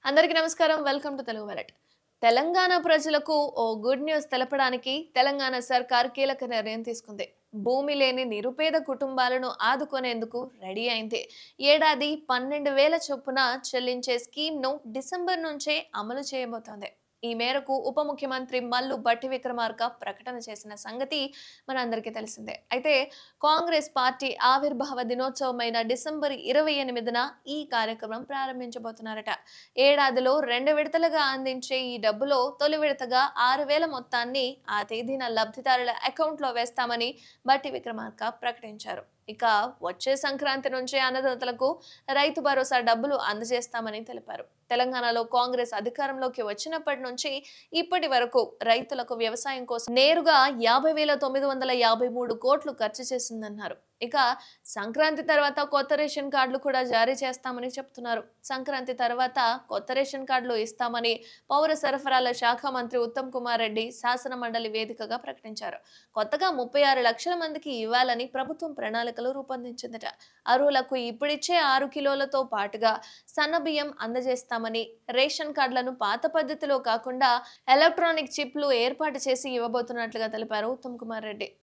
అందరికీ నమస్కారం. Welcome to Telugu వెలట్. తెలంగాణ ప్రజలకు ఓ గుడ్ న్యూస్ తెలపడానికి తెలంగాణ సర్కార్ కీలక నిర్ణయం తీసుకుంది. భూమి లేని నిరుపేద కుటుంబాలను ఆదుకునేందుకు రెడీ అయింది. ఏడాది 12,000 చొప్పున చెల్లించే స్కీమ్‌ను డిసెంబర్ నుంచే అమలు చేయబోతోంది. ఈ మేరకు ఉప ముఖ్యమంత్రి మల్లు భట్టి విక్రమార్క ప్రకటన చేసిన సంగతి మనందరికీ తెలిసిందే. అయితే కాంగ్రెస్ పార్టీ ఆవిర్భావ దినోత్సవమైన డిసెంబర్ 28న ఈ కార్యక్రమం ప్రారంభించబోతున్నారట. ఏడాదిలో 2 విడతలుగా అందించే ఈ డబ్బులో తొలి విడతగా 6,000 మొత్తాన్ని ఆ తేదీన లబ్ధిదారుల అకౌంట్లో వేస్తామని భట్టి విక్రమార్క ప్రకటించారు. ఇక వచ్చే సంక్రాంతి నుంచే అన్నదాతలకు రైతు భరోసా డబ్బులు అందజేస్తామని తెలిపారు. తెలంగాణలో కాంగ్రెస్ అధికారంలోకి వచ్చినప్పటి నుంచి ఇప్పటి వరకు రైతులకు వ్యవసాయం కోసం నేరుగా 50,953 కోట్లు ఖర్చు చేసిందన్నారు. ఇక సంక్రాంతి తర్వాత కొత్త రేషన్ కార్డులు కూడా జారీ చేస్తామని చెప్తున్నారు. సంక్రాంతి తర్వాత కొత్త రేషన్ కార్డులు ఇస్తామని పౌర సరఫరాల శాఖ మంత్రి ఉత్తమ్ కుమార్ రెడ్డి శాసన మండలి వేదికగా ప్రకటించారు. కొత్తగా 36 లక్షల మందికి ఇవ్వాలని ప్రభుత్వం ప్రణాళికలు రూపొందించిందట. అర్హులకు ఇప్పుడిచ్చే 6 కిలోలతో పాటుగా సన్నబియ్యం అందజేస్తామని, రేషన్ కార్డులను పాత పద్ధతిలో కాకుండా ఎలక్ట్రానిక్ చిప్లు ఏర్పాటు చేసి ఇవ్వబోతున్నట్లుగా తెలిపారు ఉత్తమ్ కుమార్ రెడ్డి.